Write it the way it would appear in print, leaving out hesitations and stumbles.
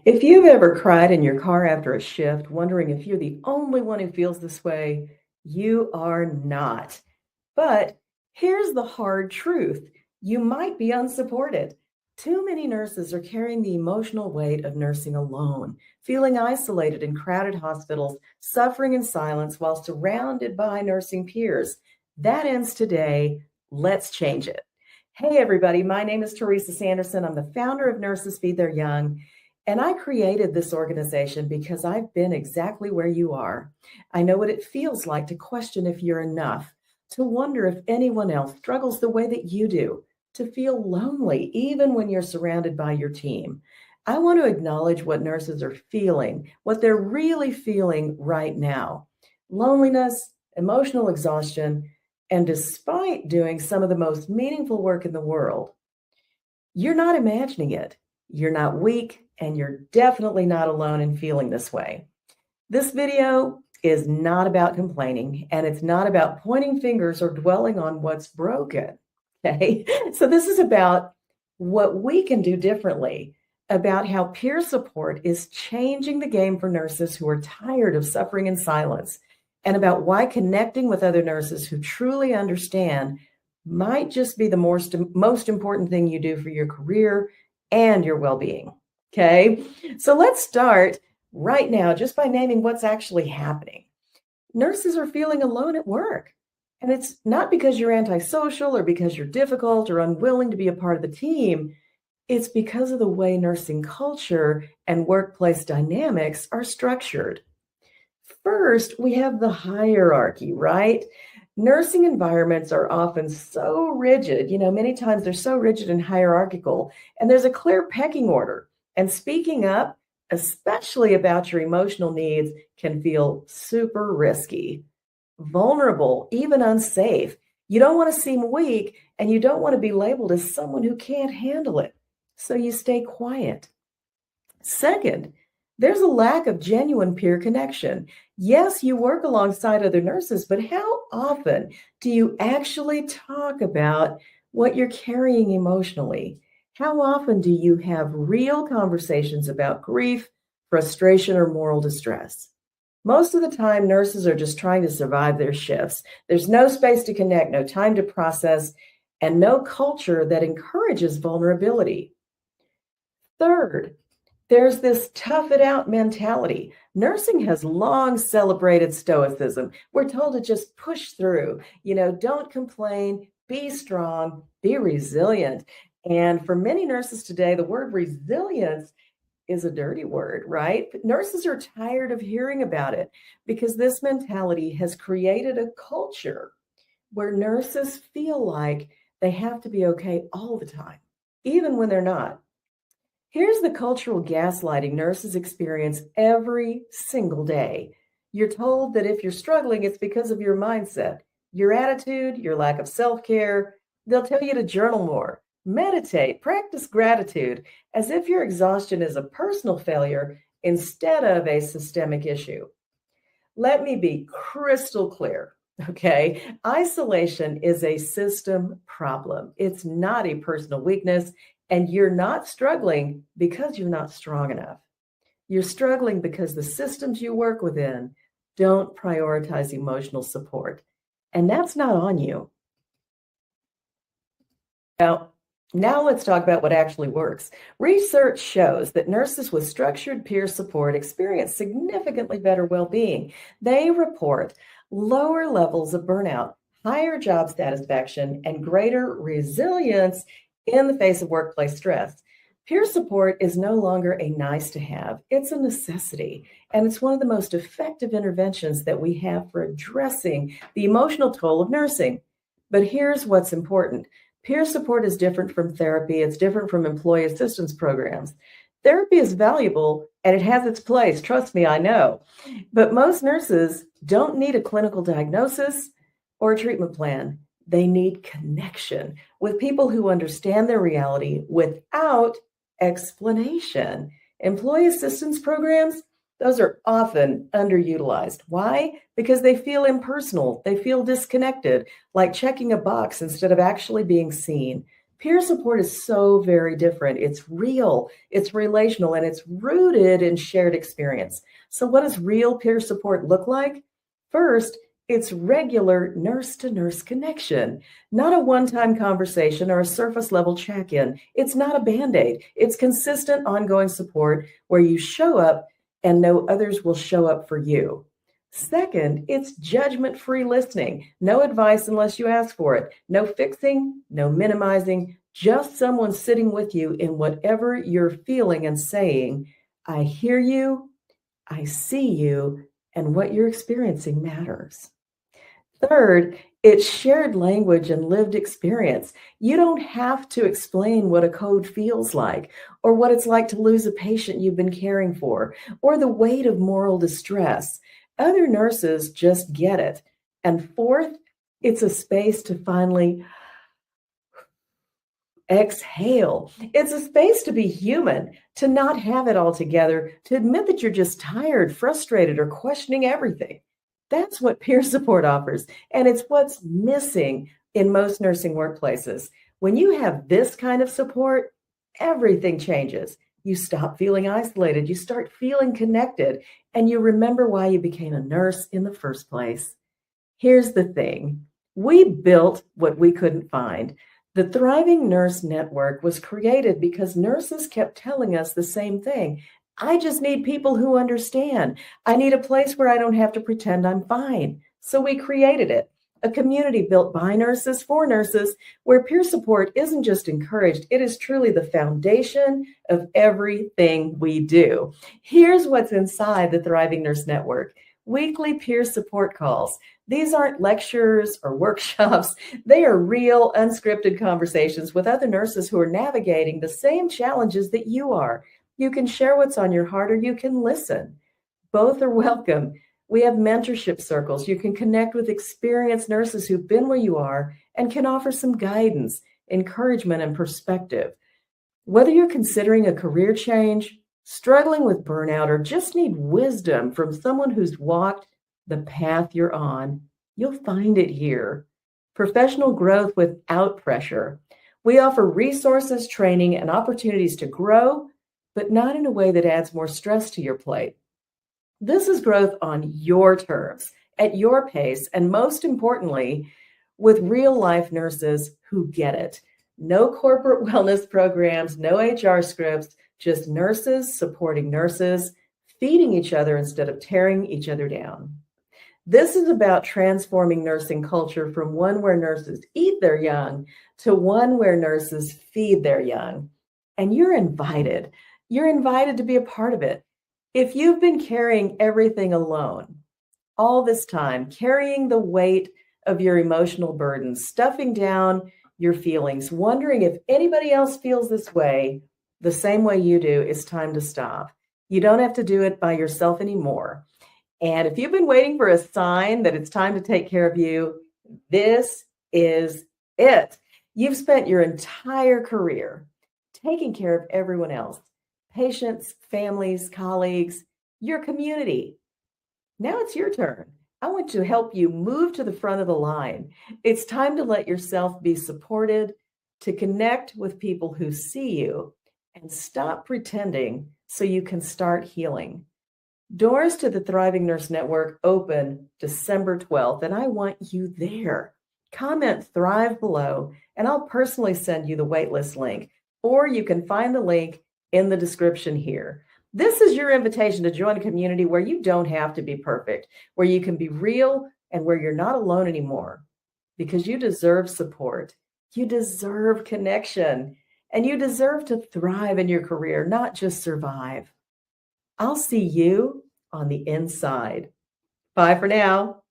If you've ever cried in your car after a shift, wondering if you're the only one who feels this way, you are not. But here's the hard truth. You might be unsupported. Too many nurses are carrying the emotional weight of nursing alone, feeling isolated in crowded hospitals, suffering in silence while surrounded by nursing peers. That ends today. Let's change it. Hey, everybody. My name is Teresa Sanderson. I'm the founder of Nurses Feed Their Young. And I created this organization because I've been exactly where you are. I know what it feels like to question if you're enough, to wonder if anyone else struggles the way that you do, to feel lonely even when you're surrounded by your team. I want to acknowledge what nurses are feeling, what they're really feeling right now. Loneliness, emotional exhaustion, and despite doing some of the most meaningful work in the world, you're not imagining it. You're not weak, and you're definitely not alone in feeling this way. This video is not about complaining, and it's not about pointing fingers or dwelling on what's broken. Okay. So this is about what we can do differently, about how peer support is changing the game for nurses who are tired of suffering in silence, and about why connecting with other nurses who truly understand might just be the most important thing you do for your career and your well-being. Okay. So let's start right now just by naming what's actually happening. Nurses are feeling alone at work. And it's not because you're antisocial or because you're difficult or unwilling to be a part of the team. It's because of the way nursing culture and workplace dynamics are structured. First, we have the hierarchy, right? Nursing environments are often so rigid, many times they're so rigid and hierarchical, and there's a clear pecking order. And speaking up, especially about your emotional needs, can feel super risky, vulnerable, even unsafe. You don't want to seem weak, and you don't want to be labeled as someone who can't handle it. So you stay quiet. Second, there's a lack of genuine peer connection. Yes, you work alongside other nurses, but how often do you actually talk about what you're carrying emotionally? How often do you have real conversations about grief, frustration, or moral distress? Most of the time, nurses are just trying to survive their shifts. There's no space to connect, no time to process, and no culture that encourages vulnerability. Third, there's this tough it out mentality. Nursing has long celebrated stoicism. We're told to just push through, don't complain, be strong, be resilient. And for many nurses today, the word resilience is a dirty word, right? But nurses are tired of hearing about it because this mentality has created a culture where nurses feel like they have to be okay all the time, even when they're not. Here's the cultural gaslighting nurses experience every single day. You're told that if you're struggling, it's because of your mindset, your attitude, your lack of self-care. They'll tell you to journal more, meditate, practice gratitude, as if your exhaustion is a personal failure instead of a systemic issue. Let me be crystal clear. Okay. Isolation is a system problem. It's not a personal weakness. And you're not struggling because you're not strong enough. You're struggling because the systems you work within don't prioritize emotional support. And that's not on you. Now let's talk about what actually works. Research shows that nurses with structured peer support experience significantly better well-being. They report lower levels of burnout, higher job satisfaction, and greater resilience in the face of workplace stress. Peer support is no longer a nice to have, it's a necessity. And it's one of the most effective interventions that we have for addressing the emotional toll of nursing. But here's what's important. Peer support is different from therapy. It's different from employee assistance programs. Therapy is valuable and it has its place. Trust me, I know. But most nurses don't need a clinical diagnosis or a treatment plan. They need connection with people who understand their reality without explanation. Employee assistance programs, those are often underutilized. Why? Because they feel impersonal. They feel disconnected, like checking a box instead of actually being seen. Peer support is so very different. It's real, it's relational, and it's rooted in shared experience. So, what does real peer support look like? First, it's regular nurse to nurse connection, not a one time conversation or a surface level check in. It's not a band aid. It's consistent, ongoing support where you show up and know others will show up for you. Second, it's judgment free listening. No advice unless you ask for it. No fixing, no minimizing, just someone sitting with you in whatever you're feeling and saying, I hear you, I see you, and what you're experiencing matters. Third, it's shared language and lived experience. You don't have to explain what a code feels like, or what it's like to lose a patient you've been caring for, or the weight of moral distress. Other nurses just get it. And fourth, it's a space to finally exhale. It's a space to be human, to not have it all together, to admit that you're just tired, frustrated, or questioning everything. That's what peer support offers. And it's what's missing in most nursing workplaces. When you have this kind of support, everything changes. You stop feeling isolated, you start feeling connected, and you remember why you became a nurse in the first place. Here's the thing, we built what we couldn't find. The Thriving Nurse Network was created because nurses kept telling us the same thing. I just need people who understand. I need a place where I don't have to pretend I'm fine. So we created it, a community built by nurses for nurses, where peer support isn't just encouraged, it is truly the foundation of everything we do. Here's what's inside the Thriving Nurse Network. Weekly peer support calls. These aren't lectures or workshops. They are real, unscripted conversations with other nurses who are navigating the same challenges that you are. You can share what's on your heart or you can listen. Both are welcome. We have mentorship circles. You can connect with experienced nurses who've been where you are and can offer some guidance, encouragement, and perspective. Whether you're considering a career change, struggling with burnout, or just need wisdom from someone who's walked the path you're on, you'll find it here. Professional growth without pressure. We offer resources, training, and opportunities to grow, but not in a way that adds more stress to your plate. This is growth on your terms, at your pace, and most importantly, with real life nurses who get it. No corporate wellness programs, no HR scripts, just nurses supporting nurses, feeding each other instead of tearing each other down. This is about transforming nursing culture from one where nurses eat their young to one where nurses feed their young. And you're invited. You're invited to be a part of it. If you've been carrying everything alone all this time, carrying the weight of your emotional burdens, stuffing down your feelings, wondering if anybody else feels this way, the same way you do, it's time to stop. You don't have to do it by yourself anymore. And if you've been waiting for a sign that it's time to take care of you, this is it. You've spent your entire career taking care of everyone else, patients, families, colleagues, your community. Now it's your turn. I want to help you move to the front of the line. It's time to let yourself be supported, to connect with people who see you, and stop pretending so you can start healing. Doors to the Thriving Nurse Network open December 12th, and I want you there. Comment Thrive below, and I'll personally send you the waitlist link, or you can find the link in the description here. This is your invitation to join a community where you don't have to be perfect, where you can be real, and where you're not alone anymore. Because you deserve support, you deserve connection, and you deserve to thrive in your career, not just survive. I'll see you on the inside. Bye for now.